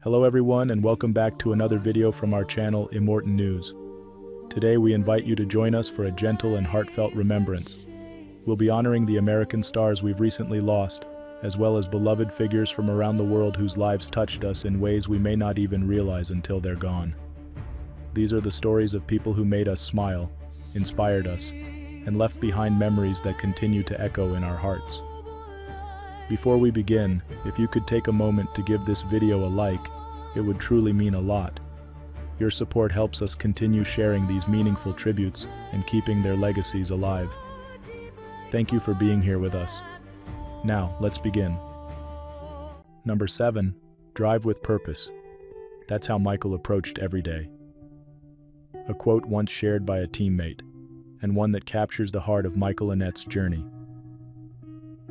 Hello everyone and welcome back to another video from our channel Immortal News. Today we invite you to join us for a gentle and heartfelt remembrance. We'll be honoring the American stars we've recently lost, as well as beloved figures from around the world whose lives touched us in ways we may not even realize until they're gone. These are the stories of people who made us smile, inspired us, and left behind memories that continue to echo in our hearts. Before we begin, if you could take a moment to give this video a like, it would truly mean a lot. Your support helps us continue sharing these meaningful tributes and keeping their legacies alive. Thank you for being here with us. Now, let's begin. Number 7, drive with purpose. That's how Michael approached every day. A quote once shared by a teammate, and one that captures the heart of Michael Annett's journey.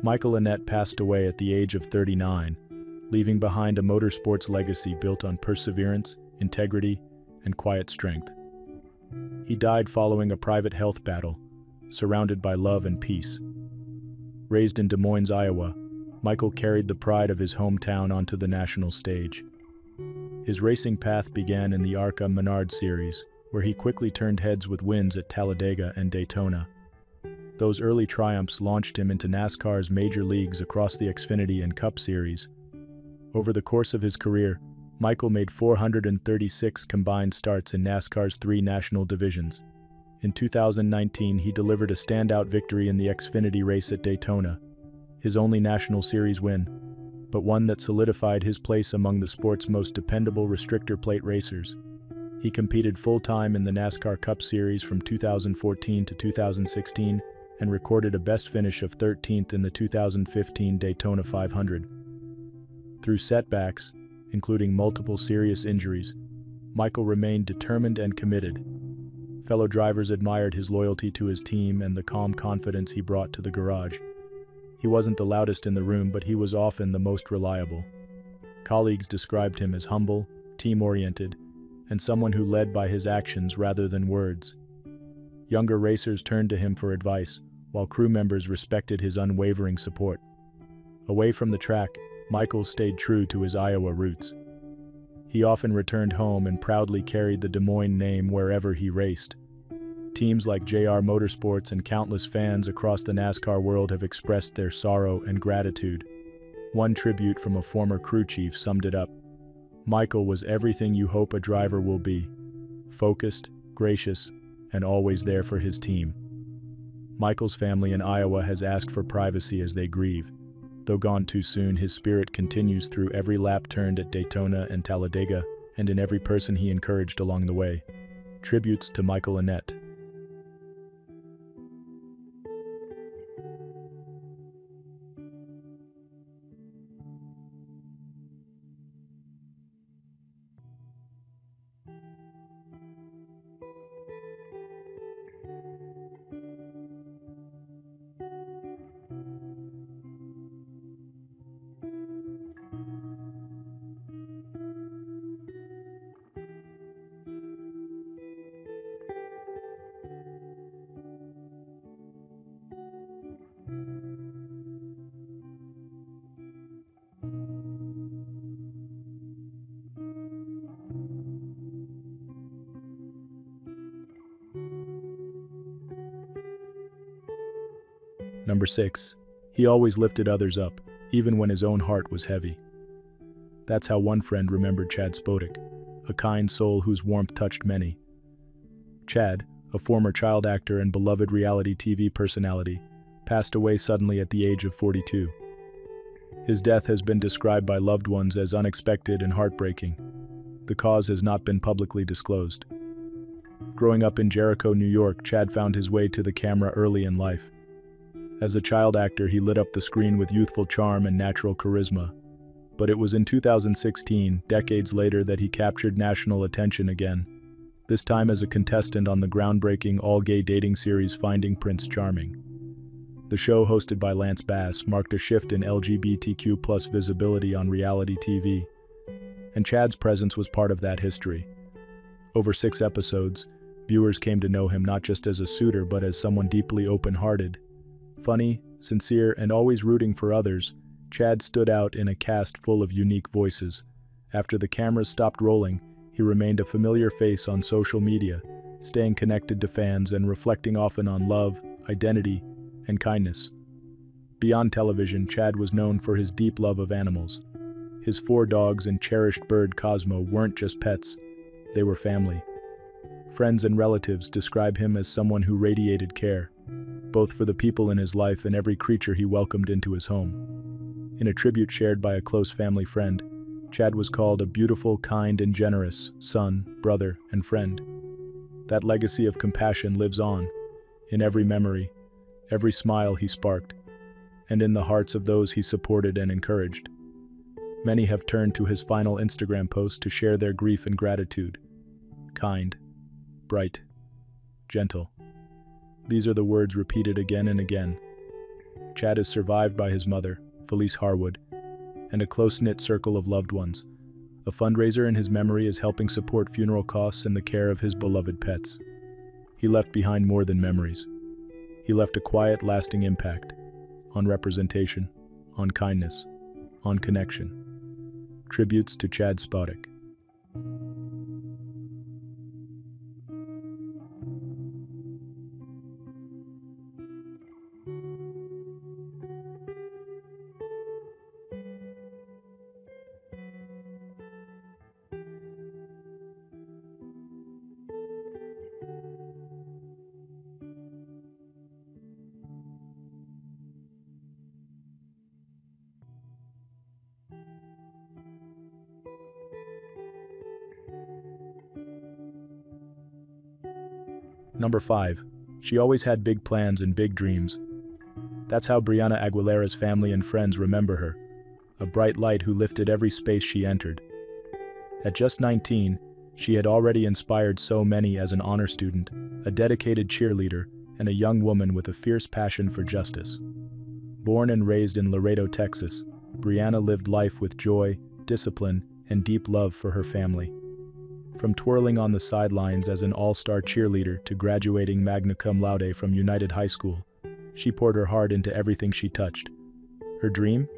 Michael Annett passed away at the age of 39, leaving behind a motorsports legacy built on perseverance, integrity, and quiet strength. He died following a private health battle, surrounded by love and peace. Raised in Des Moines, Iowa, Michael carried the pride of his hometown onto the national stage. His racing path began in the ARCA Menard Series, where he quickly turned heads with wins at Talladega and Daytona. Those early triumphs launched him into NASCAR's major leagues across the Xfinity and Cup Series. Over the course of his career, Michael made 436 combined starts in NASCAR's 3 national divisions. In 2019, he delivered a standout victory in the Xfinity race at Daytona, his only National Series win, but one that solidified his place among the sport's most dependable restrictor plate racers. He competed full-time in the NASCAR Cup Series from 2014 to 2016 and recorded a best finish of 13th in the 2015 Daytona 500. Through setbacks, including multiple serious injuries, Michael remained determined and committed. Fellow drivers admired his loyalty to his team and the calm confidence he brought to the garage. He wasn't the loudest in the room, but he was often the most reliable. Colleagues described him as humble, team-oriented, and someone who led by his actions rather than words. Younger racers turned to him for advice, while crew members respected his unwavering support. Away from the track, Michael stayed true to his Iowa roots. He often returned home and proudly carried the Des Moines name wherever he raced. Teams like JR Motorsports and countless fans across the NASCAR world have expressed their sorrow and gratitude. One tribute from a former crew chief summed it up: "Michael was everything you hope a driver will be, focused, gracious, and always there for his team." Michael's family in Iowa has asked for privacy as they grieve. Though gone too soon, his spirit continues through every lap turned at Daytona and Talladega, and in every person he encouraged along the way. Tributes to Michael Annett. Number 6. He always lifted others up, even when his own heart was heavy. That's how one friend remembered Chad Spodek, a kind soul whose warmth touched many. Chad, a former child actor and beloved reality TV personality, passed away suddenly at the age of 42. His death has been described by loved ones as unexpected and heartbreaking. The cause has not been publicly disclosed. Growing up in Jericho, New York, Chad found his way to the camera early in life. As a child actor, he lit up the screen with youthful charm and natural charisma. But it was in 2016, decades later, that he captured national attention again, this time as a contestant on the groundbreaking all-gay dating series Finding Prince Charming. The show, hosted by Lance Bass, marked a shift in LGBTQ+ visibility on reality TV, and Chad's presence was part of that history. Over 6 episodes, viewers came to know him not just as a suitor but as someone deeply open-hearted. Funny, sincere, and always rooting for others, Chad stood out in a cast full of unique voices, After the cameras stopped rolling, he remained a familiar face on social media, staying connected to fans and reflecting often on love, identity, and kindness. Beyond television, Chad was known for his deep love of animals. His 4 dogs and cherished bird Cosmo weren't just pets, they were family. Friends and relatives describe him as someone who radiated care, both for the people in his life and every creature he welcomed into his home. In a tribute shared by a close family friend, Chad was called a beautiful, kind, and generous son, brother, and friend. That legacy of compassion lives on, in every memory, every smile he sparked, and in the hearts of those he supported and encouraged. Many have turned to his final Instagram post to share their grief and gratitude. Kind, bright, gentle. These are the words repeated again and again. Chad is survived by his mother, Felice Harwood, and a close-knit circle of loved ones. A fundraiser in his memory is helping support funeral costs and the care of his beloved pets. He left behind more than memories. He left a quiet, lasting impact on representation, on kindness, on connection. Tributes to Chad Spodek. Number 5. She always had big plans and big dreams. That's how Brianna Aguilera's family and friends remember her, a bright light who lifted every space she entered. At just 19, she had already inspired so many as an honor student, a dedicated cheerleader, and a young woman with a fierce passion for justice. Born and raised in Laredo, Texas, Brianna lived life with joy, discipline, and deep love for her family. From twirling on the sidelines as an all-star cheerleader to graduating magna cum laude from United High School, she poured her heart into everything she touched. Her dream?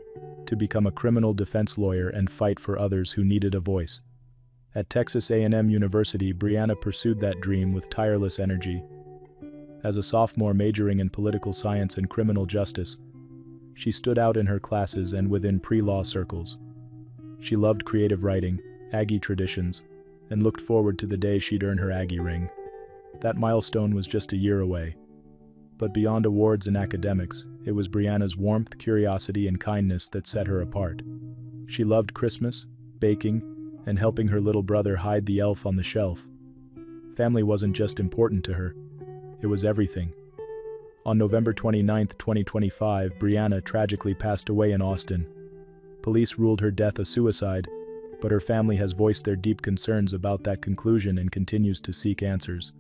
To become a criminal defense lawyer and fight for others who needed a voice. At Texas A&M University, Brianna pursued that dream with tireless energy. As a sophomore majoring in political science and criminal justice, she stood out in her classes and within pre-law circles. She loved creative writing, Aggie traditions, and looked forward to the day she'd earn her Aggie ring. That milestone was just a year away. But beyond awards and academics, it was Brianna's warmth, curiosity, and kindness that set her apart. She loved Christmas, baking, and helping her little brother hide the elf on the shelf. Family wasn't just important to her, it was everything. On November 29, 2025, Brianna tragically passed away in Austin. Police ruled her death a suicide, but her family has voiced their deep concerns about that conclusion and continues to seek answers.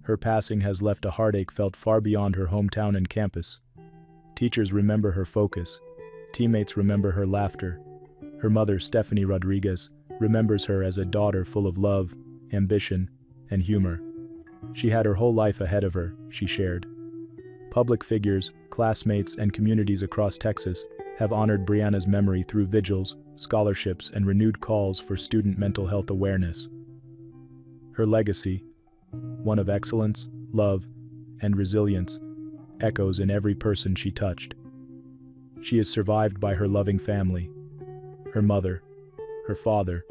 Her passing has left a heartache felt far beyond her hometown and campus. Teachers remember her focus. Teammates remember her laughter. Her mother, Stephanie Rodriguez, remembers her as a daughter full of love, ambition, and humor. She had her whole life ahead of her, she shared. Public figures, classmates, and communities across Texas have honored Brianna's memory through vigils, scholarships, and renewed calls for student mental health awareness. Her legacy, one of excellence, love, and resilience, echoes in every person she touched. She is survived by her loving family, her mother, her father,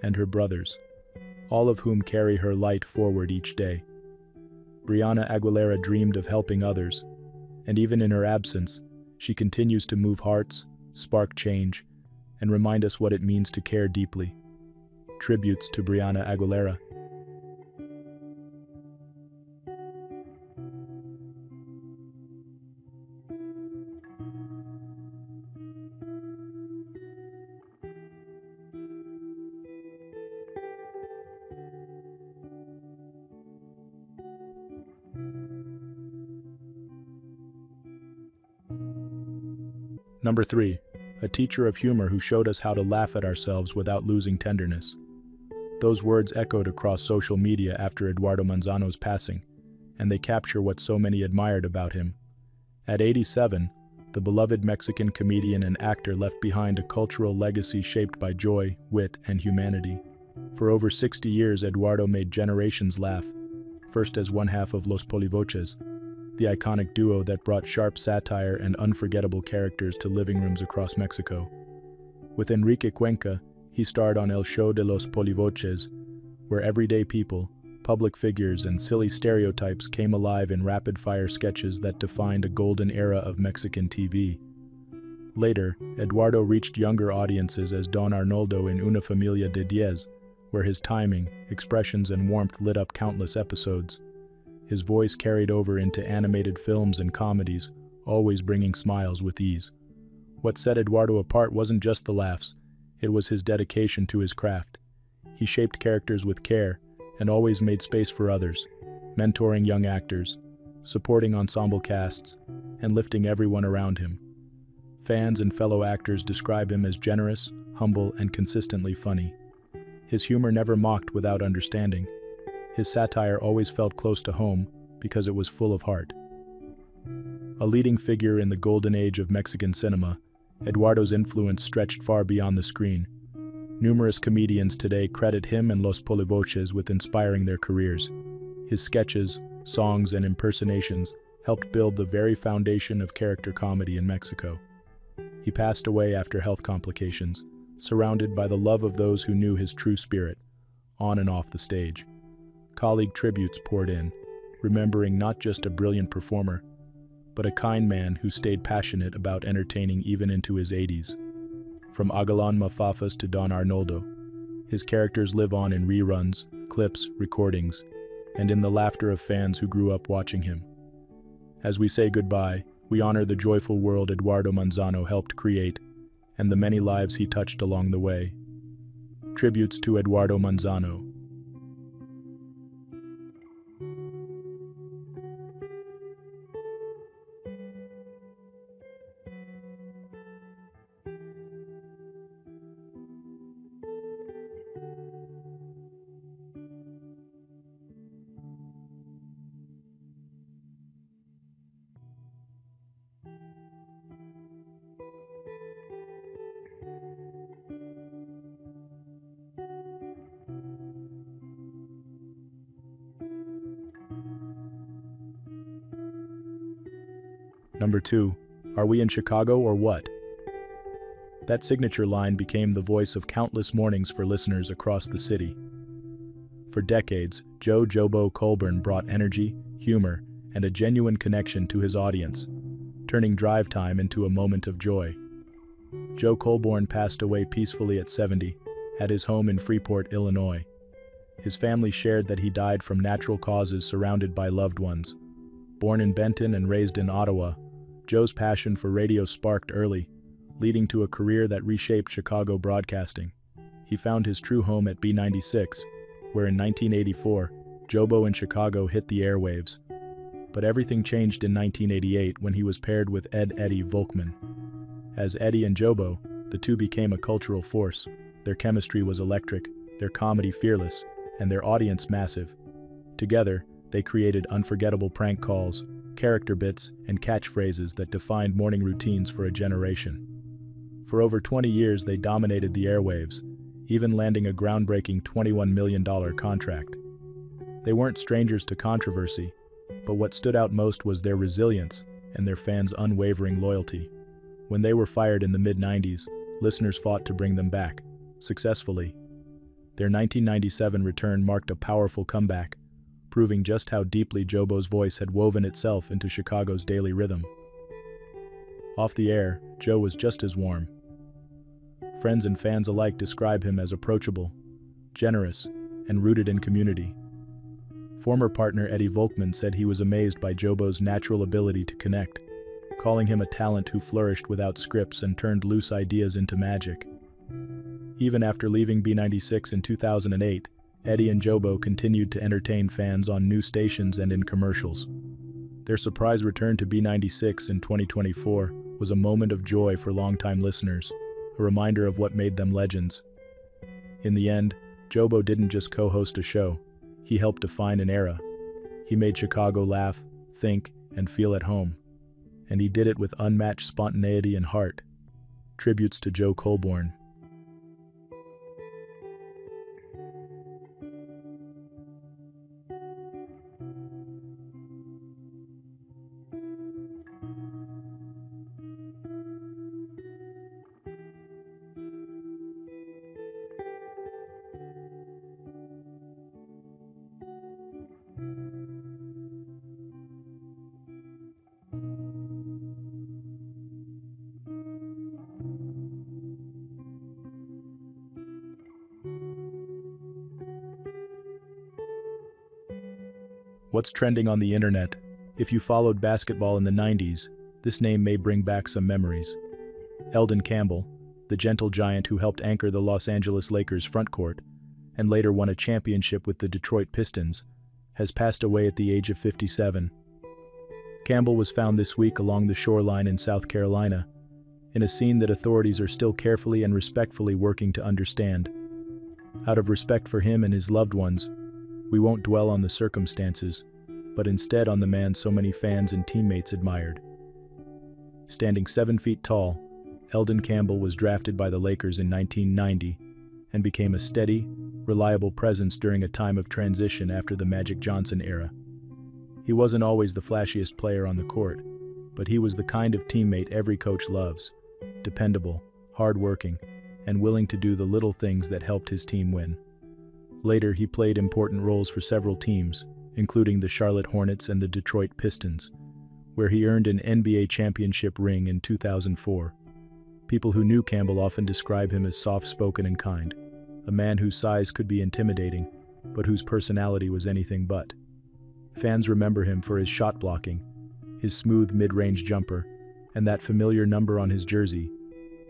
and her brothers, all of whom carry her light forward each day. Brianna Aguilera dreamed of helping others, and even in her absence, she continues to move hearts, spark change, and remind us what it means to care deeply. Tributes to Brianna Aguilera. Number 3. A teacher of humor who showed us how to laugh at ourselves without losing tenderness. Those words echoed across social media after Eduardo Manzano's passing, and they capture what so many admired about him. At 87, the beloved Mexican comedian and actor left behind a cultural legacy shaped by joy, wit, and humanity. For over 60 years, Eduardo made generations laugh, first as one half of Los Polivoces, the iconic duo that brought sharp satire and unforgettable characters to living rooms across Mexico. With Enrique Cuenca, he starred on El Show de los Polivoces, where everyday people, public figures, and silly stereotypes came alive in rapid-fire sketches that defined a golden era of Mexican TV. Later, Eduardo reached younger audiences as Don Arnoldo in Una Familia de Diez, where his timing, expressions, and warmth lit up countless episodes. His voice carried over into animated films and comedies, always bringing smiles with ease. What set Eduardo apart wasn't just the laughs, it was his dedication to his craft. He shaped characters with care and always made space for others, mentoring young actors, supporting ensemble casts, and lifting everyone around him. Fans and fellow actors describe him as generous, humble, and consistently funny. His humor never mocked without understanding. His satire always felt close to home because it was full of heart. A leading figure in the golden age of Mexican cinema, Eduardo's influence stretched far beyond the screen. Numerous comedians today credit him and Los Polivoces with inspiring their careers. His sketches, songs, and impersonations helped build the very foundation of character comedy in Mexico. He passed away after health complications, surrounded by the love of those who knew his true spirit, on and off the stage. Colleague tributes poured in, remembering not just a brilliant performer, but a kind man who stayed passionate about entertaining even into his 80s. From Agalan Mafafas to Don Arnoldo, his characters live on in reruns, clips, recordings, and in the laughter of fans who grew up watching him. As we say goodbye, we honor the joyful world Eduardo Manzano helped create, and the many lives he touched along the way. Tributes to Eduardo Manzano. Number 2. Are we in Chicago or what? That signature line became the voice of countless mornings for listeners across the city. For decades, Joe "Jobo" Colburn brought energy, humor, and a genuine connection to his audience, turning drive time into a moment of joy. Joe Colburn passed away peacefully at 70, at his home in Freeport, Illinois. His family shared that he died from natural causes surrounded by loved ones. Born in Benton and raised in Ottawa, Joe's passion for radio sparked early, leading to a career that reshaped Chicago broadcasting. He found his true home at B96, where in 1984, Jobo in Chicago hit the airwaves. But everything changed in 1988 when he was paired with Eddie Volkman. As Eddie and Jobo, the two became a cultural force. Their chemistry was electric, their comedy fearless, and their audience massive. Together, they created unforgettable prank calls, character bits, and catchphrases that defined morning routines for a generation. For over 20 years, they dominated the airwaves, even landing a groundbreaking $21 million contract. They weren't strangers to controversy, but what stood out most was their resilience and their fans' unwavering loyalty. When they were fired in the mid-90s, listeners fought to bring them back, successfully. Their 1997 return marked a powerful comeback, proving just how deeply Jobo's voice had woven itself into Chicago's daily rhythm. Off the air, Joe was just as warm. Friends and fans alike describe him as approachable, generous, and rooted in community. Former partner Eddie Volkman said he was amazed by Jobo's natural ability to connect, calling him a talent who flourished without scripts and turned loose ideas into magic. Even after leaving B96 in 2008, Eddie and Jobo continued to entertain fans on new stations and in commercials. Their surprise return to B96 in 2024 was a moment of joy for longtime listeners, a reminder of what made them legends. In the end, Jobo didn't just co-host a show, he helped define an era. He made Chicago laugh, think, and feel at home. and he did it with unmatched spontaneity and heart. Tributes to Joe Colborne. What's trending on the internet? If you followed basketball in the 90s, this name may bring back some memories. Eldon Campbell, the gentle giant who helped anchor the Los Angeles Lakers front court, and later won a championship with the Detroit Pistons, has passed away at the age of 57. Campbell was found this week along the shoreline in South Carolina, in a scene that authorities are still carefully and respectfully working to understand. Out of respect for him and his loved ones, we won't dwell on the circumstances, but instead on the man so many fans and teammates admired. Standing 7 feet tall, Eldon Campbell was drafted by the Lakers in 1990 and became a steady, reliable presence during a time of transition after the Magic Johnson era. He wasn't always the flashiest player on the court, but he was the kind of teammate every coach loves: dependable, hard-working, and willing to do the little things that helped his team win. Later, he played important roles for several teams, including the Charlotte Hornets and the Detroit Pistons, where he earned an NBA championship ring in 2004. People who knew Campbell often describe him as soft-spoken and kind, a man whose size could be intimidating, but whose personality was anything but. Fans remember him for his shot blocking, his smooth mid-range jumper, and that familiar number on his jersey,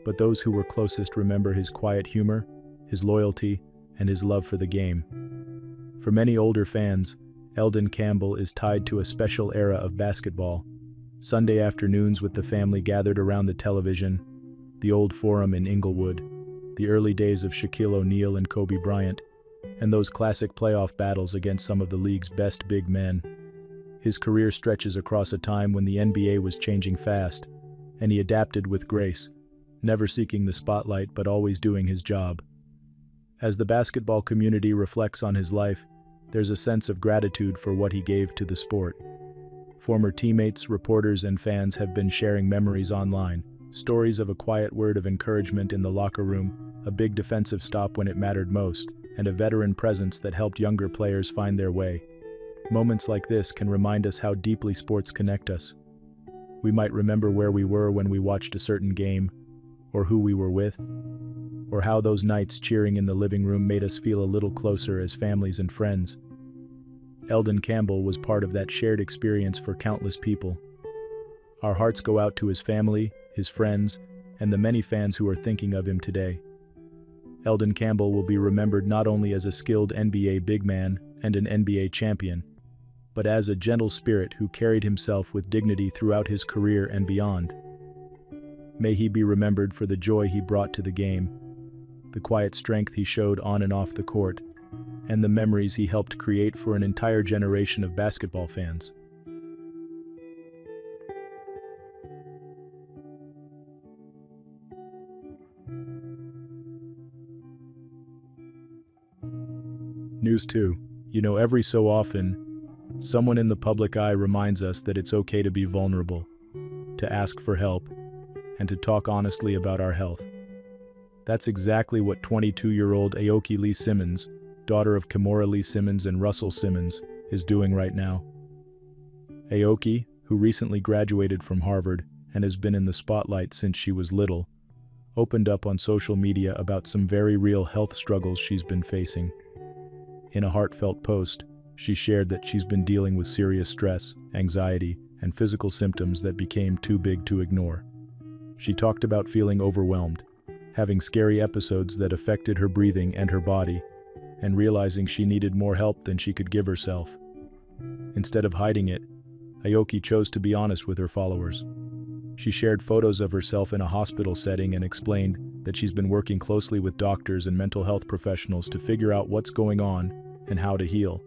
but those who were closest remember his quiet humor, his loyalty, and his love for the game. For many older fans, Eldon Campbell is tied to a special era of basketball. Sunday afternoons with the family gathered around the television, the old Forum in Inglewood, the early days of Shaquille O'Neal and Kobe Bryant, and those classic playoff battles against some of the league's best big men. His career stretches across a time when the NBA was changing fast, and he adapted with grace, never seeking the spotlight but always doing his job. As the basketball community reflects on his life, there's a sense of gratitude for what he gave to the sport. Former teammates, reporters, and fans have been sharing memories online, stories of a quiet word of encouragement in the locker room, a big defensive stop when it mattered most, and a veteran presence that helped younger players find their way. Moments like this can remind us how deeply sports connect us. We might remember where we were when we watched a certain game, or who we were with, or how those nights cheering in the living room made us feel a little closer as families and friends. Eldon Campbell was part of that shared experience for countless people. Our hearts go out to his family, his friends, and the many fans who are thinking of him today. Eldon Campbell will be remembered not only as a skilled NBA big man and an NBA champion, but as a gentle spirit who carried himself with dignity throughout his career and beyond. May he be remembered for the joy he brought to the game, the quiet strength he showed on and off the court, and the memories he helped create for an entire generation of basketball fans. News 2. Every so often, someone in the public eye reminds us that it's okay to be vulnerable, to ask for help, and to talk honestly about our health. That's exactly what 22-year-old Aoki Lee Simmons, daughter of Kimora Lee Simmons and Russell Simmons, is doing right now. Aoki, who recently graduated from Harvard and has been in the spotlight since she was little, opened up on social media about some very real health struggles she's been facing. In a heartfelt post, she shared that she's been dealing with serious stress, anxiety, and physical symptoms that became too big to ignore. She talked about feeling overwhelmed, having scary episodes that affected her breathing and her body, and realizing she needed more help than she could give herself. Instead of hiding it, Aoki chose to be honest with her followers. She shared photos of herself in a hospital setting and explained that she's been working closely with doctors and mental health professionals to figure out what's going on and how to heal.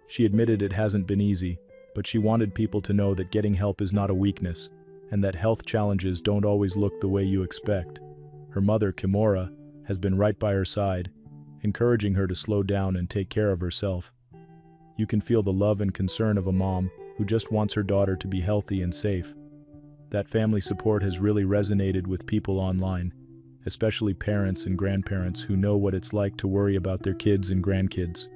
She admitted it hasn't been easy, but she wanted people to know that getting help is not a weakness, and that health challenges don't always look the way you expect. Her mother, Kimura, has been right by her side, encouraging her to slow down and take care of herself. You can feel the love and concern of a mom who just wants her daughter to be healthy and safe. That family support has really resonated with people online, especially parents and grandparents who know what it's like to worry about their kids and grandkids.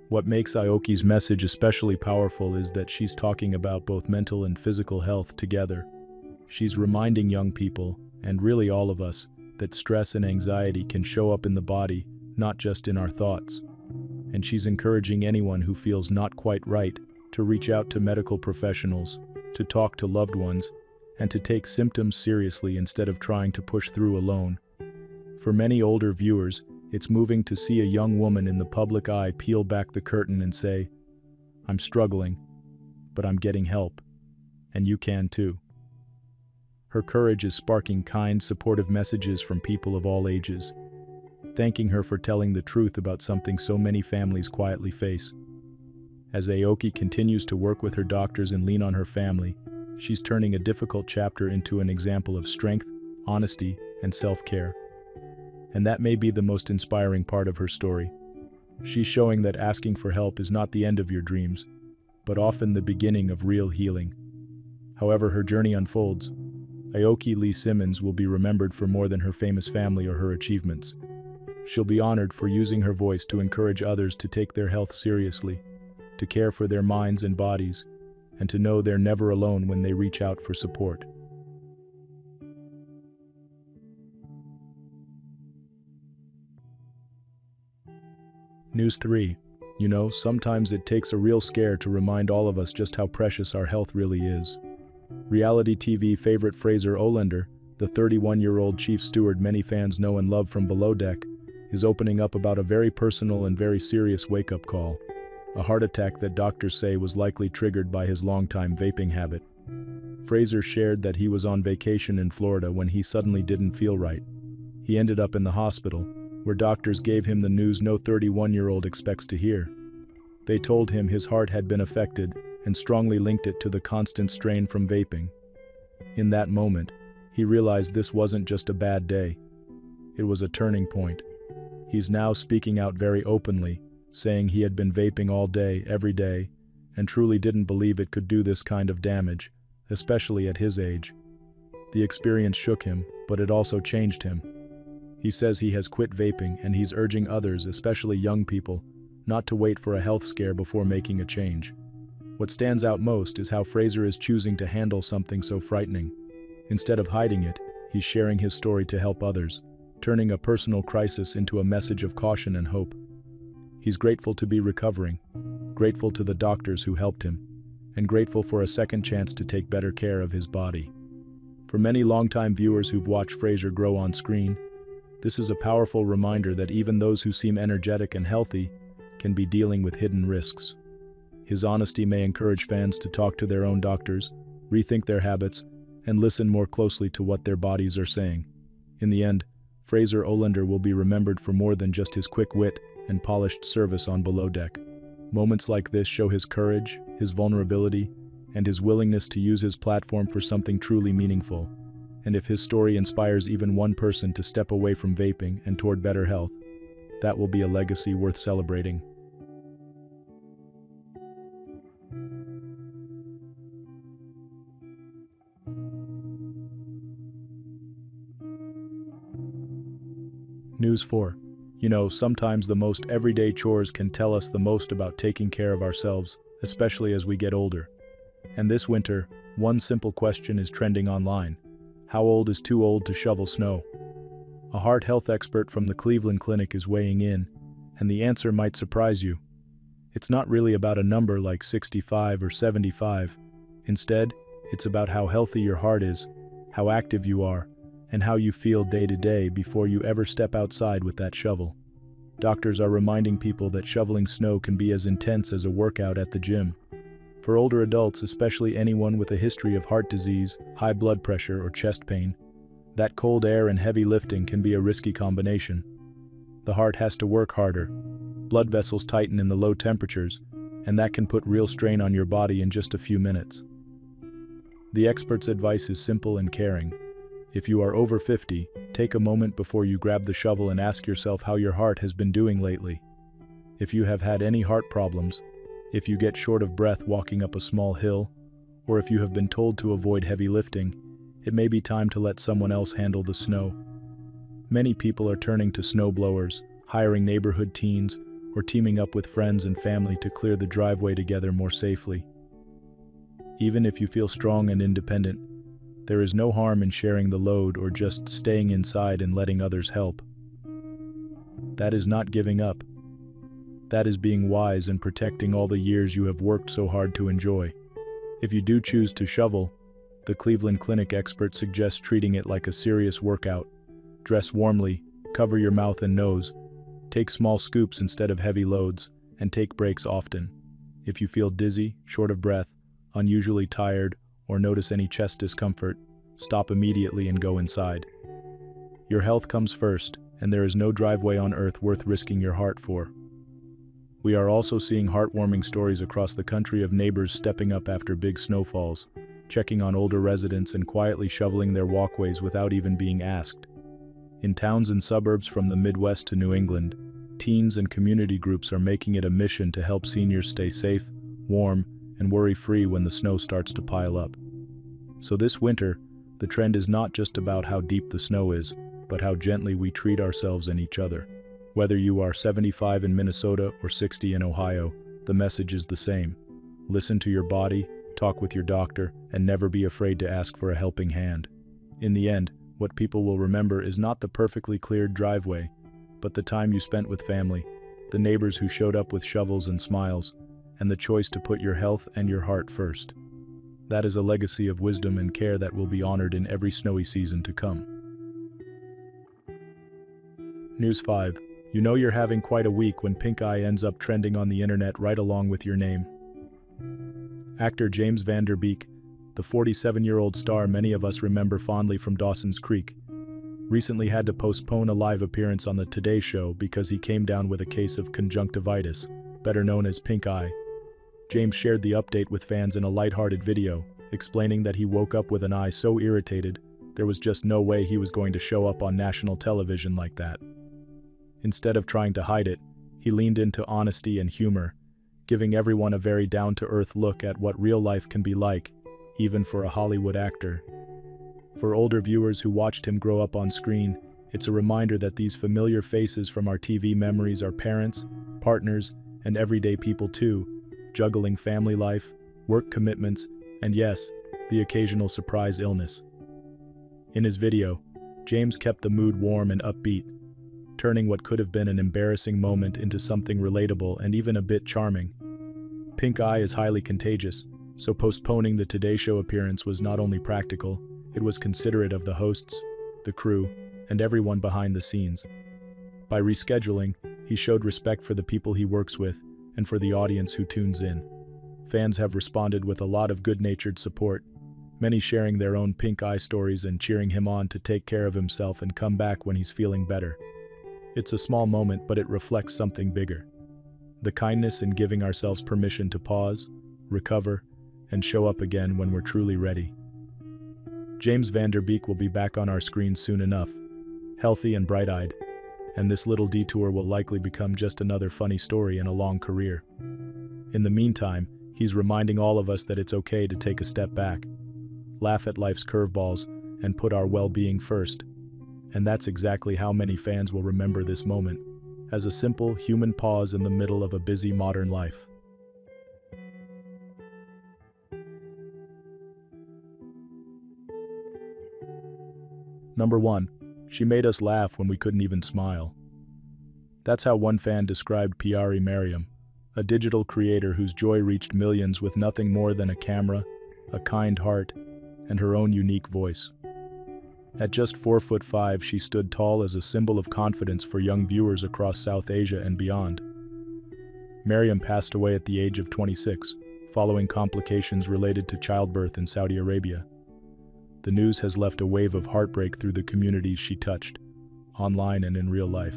What makes Aoki's message especially powerful is that she's talking about both mental and physical health together. She's reminding young people, and really all of us, that stress and anxiety can show up in the body, not just in our thoughts. And she's encouraging anyone who feels not quite right to reach out to medical professionals, to talk to loved ones, and to take symptoms seriously instead of trying to push through alone. For many older viewers, it's moving to see a young woman in the public eye peel back the curtain and say, "I'm struggling, but I'm getting help, and you can too." Her courage is sparking kind, supportive messages from people of all ages, thanking her for telling the truth about something so many families quietly face. As Aoki continues to work with her doctors and lean on her family, she's turning a difficult chapter into an example of strength, honesty, and self-care. And that may be the most inspiring part of her story. She's showing that asking for help is not the end of your dreams, but often the beginning of real healing. However her journey unfolds, Aoki Lee Simmons will be remembered for more than her famous family or her achievements. She'll be honored for using her voice to encourage others to take their health seriously, to care for their minds and bodies, and to know they're never alone when they reach out for support. News 3. Sometimes it takes a real scare to remind all of us just how precious our health really is. Reality TV favorite Fraser Olander, the 31-year-old chief steward many fans know and love from Below Deck, is opening up about a very personal and very serious wake-up call. A heart attack that doctors say was likely triggered by his longtime vaping habit. Fraser shared that he was on vacation in Florida when he suddenly didn't feel right. He ended up in the hospital, where doctors gave him the news no 31-year-old expects to hear. They told him his heart had been affected and strongly linked it to the constant strain from vaping. In that moment, he realized this wasn't just a bad day. It was a turning point. He's now speaking out very openly, saying he had been vaping all day, every day, and truly didn't believe it could do this kind of damage, especially at his age. The experience shook him, but it also changed him. He says he has quit vaping, and he's urging others, especially young people, not to wait for a health scare before making a change. What stands out most is how Fraser is choosing to handle something so frightening. Instead of hiding it, he's sharing his story to help others, turning a personal crisis into a message of caution and hope. He's grateful to be recovering, grateful to the doctors who helped him, and grateful for a second chance to take better care of his body. For many longtime viewers who've watched Fraser grow on screen, this is a powerful reminder that even those who seem energetic and healthy can be dealing with hidden risks. His honesty may encourage fans to talk to their own doctors, rethink their habits, and listen more closely to what their bodies are saying. In the end, Fraser Olander will be remembered for more than just his quick wit and polished service on Below Deck. Moments like this show his courage, his vulnerability, and his willingness to use his platform for something truly meaningful. And if his story inspires even one person to step away from vaping and toward better health, that will be a legacy worth celebrating. News 4. Sometimes the most everyday chores can tell us the most about taking care of ourselves, especially as we get older. And this winter, one simple question is trending online. How old is too old to shovel snow? A heart health expert from the Cleveland Clinic is weighing in, and the answer might surprise you. It's not really about a number like 65 or 75. Instead, it's about how healthy your heart is, how active you are, and how you feel day to day before you ever step outside with that shovel. Doctors are reminding people that shoveling snow can be as intense as a workout at the gym. For older adults, especially anyone with a history of heart disease, high blood pressure, or chest pain, that cold air and heavy lifting can be a risky combination. The heart has to work harder. Blood vessels tighten in the low temperatures, and that can put real strain on your body in just a few minutes. The expert's advice is simple and caring. If you are over 50, take a moment before you grab the shovel and ask yourself how your heart has been doing lately. If you have had any heart problems, if you get short of breath walking up a small hill, or if you have been told to avoid heavy lifting, it may be time to let someone else handle the snow. Many people are turning to snow blowers, hiring neighborhood teens, or teaming up with friends and family to clear the driveway together more safely. Even if you feel strong and independent, there is no harm in sharing the load or just staying inside and letting others help. That is not giving up. That is being wise and protecting all the years you have worked so hard to enjoy. If you do choose to shovel, the Cleveland Clinic expert suggests treating it like a serious workout. Dress warmly, cover your mouth and nose, take small scoops instead of heavy loads, and take breaks often. If you feel dizzy, short of breath, unusually tired, or notice any chest discomfort, stop immediately and go inside. Your health comes first, and there is no driveway on earth worth risking your heart for. We are also seeing heartwarming stories across the country of neighbors stepping up after big snowfalls, checking on older residents and quietly shoveling their walkways without even being asked. In towns and suburbs from the Midwest to New England, teens and community groups are making it a mission to help seniors stay safe, warm, and worry-free when the snow starts to pile up. So this winter, the trend is not just about how deep the snow is, but how gently we treat ourselves and each other. Whether you are 75 in Minnesota or 60 in Ohio, the message is the same. Listen to your body, talk with your doctor, and never be afraid to ask for a helping hand. In the end, what people will remember is not the perfectly cleared driveway, but the time you spent with family, the neighbors who showed up with shovels and smiles, and the choice to put your health and your heart first. That is a legacy of wisdom and care that will be honored in every snowy season to come. News 5. You know you're having quite a week when pink eye ends up trending on the internet right along with your name. Actor James Van Der Beek, the 47-year-old star many of us remember fondly from Dawson's Creek, recently had to postpone a live appearance on the TodaY show because he came down with a case of conjunctivitis, better known as pink eye. James shared the update with fans in a lighthearted video, explaining that he woke up with an eye so irritated, there was just no way he was going to show up on national television like that. Instead of trying to hide it, he leaned into honesty and humor, giving everyone a very down-to-earth look at what real life can be like, even for a Hollywood actor. For older viewers who watched him grow up on screen, it's a reminder that these familiar faces from our TV memories are parents, partners, and everyday people too, juggling family life, work commitments, and yes, the occasional surprise illness. In his video, James kept the mood warm and upbeat, turning what could have been an embarrassing moment into something relatable and even a bit charming. Pink eye is highly contagious, so postponing the TodaY show appearance was not only practical, it was considerate of the hosts, the crew, and everyone behind the scenes. By rescheduling, he showed respect for the people he works with and for the audience who tunes in. Fans have responded with a lot of good-natured support, many sharing their own pink eye stories and cheering him on to take care of himself and come back when he's feeling better. It's a small moment, but it reflects something bigger. The kindness in giving ourselves permission to pause, recover, and show up again when we're truly ready. James Van Der Beek will be back on our screens soon enough, healthy and bright-eyed, and this little detour will likely become just another funny story in a long career. In the meantime, he's reminding all of us that it's okay to take a step back, laugh at life's curveballs, and put our well-being first. And that's exactly how many fans will remember this moment, as a simple human pause in the middle of a busy modern life. Number 1. She made us laugh when we couldn't even smile. That's how one fan described Piari Mariam, a digital creator whose joy reached millions with nothing more than a camera, a kind heart, and her own unique voice. At just 4'5", she stood tall as a symbol of confidence for young viewers across South Asia and beyond. Mariam passed away at the age of 26, following complications related to childbirth in Saudi Arabia. The news has left a wave of heartbreak through the communities she touched, online and in real life.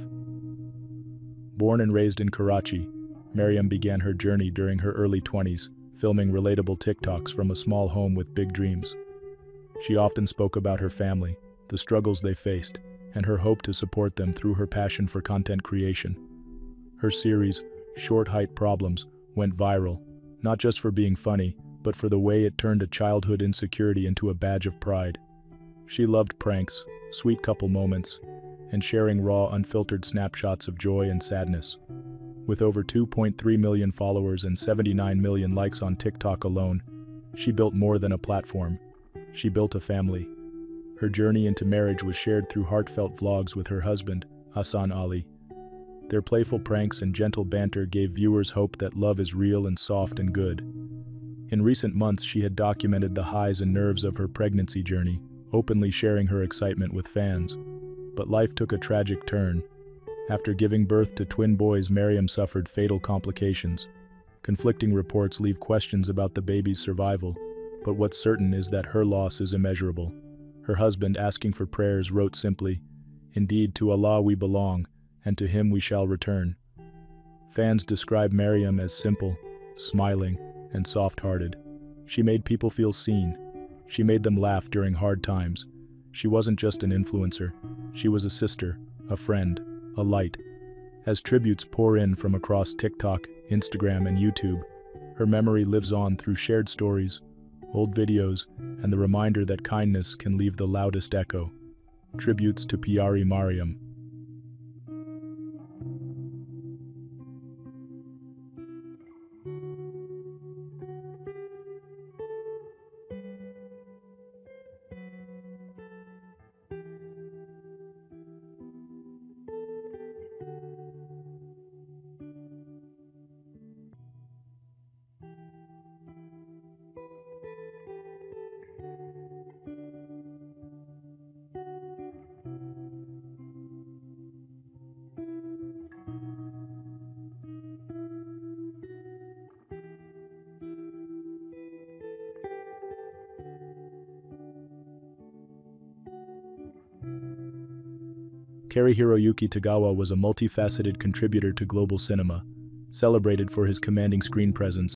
Born and raised in Karachi, Mariam began her journey during her early 20s, filming relatable TikToks from a small home with big dreams. She often spoke about her family, the struggles they faced, and her hope to support them through her passion for content creation. Her series, Short Height Problems, went viral, not just for being funny, but for the way it turned a childhood insecurity into a badge of pride. She loved pranks, sweet couple moments, and sharing raw, unfiltered snapshots of joy and sadness. With over 2.3 million followers and 79 million likes on TikTok alone, she built more than a platform. She built a family. Her journey into marriage was shared through heartfelt vlogs with her husband, Hassan Ali. Their playful pranks and gentle banter gave viewers hope that love is real and soft and good. In recent months, she had documented the highs and nerves of her pregnancy journey, openly sharing her excitement with fans. But life took a tragic turn. After giving birth to twin boys, Maryam suffered fatal complications. Conflicting reports leave questions about the baby's survival, but what's certain is that her loss is immeasurable. Her husband, asking for prayers, wrote simply, "Indeed, to Allah we belong, and to Him we shall return." Fans describe Maryam as simple, smiling, and soft-hearted. She made people feel seen. She made them laugh during hard times. She wasn't just an influencer. She was a sister, a friend, a light. As tributes pour in from across TikTok, Instagram, and YouTube, her memory lives on through shared stories, old videos, and the reminder that kindness can leave the loudest echo. Tributes to Piari Maryam. Hiroyuki Tagawa was a multifaceted contributor to global cinema, celebrated for his commanding screen presence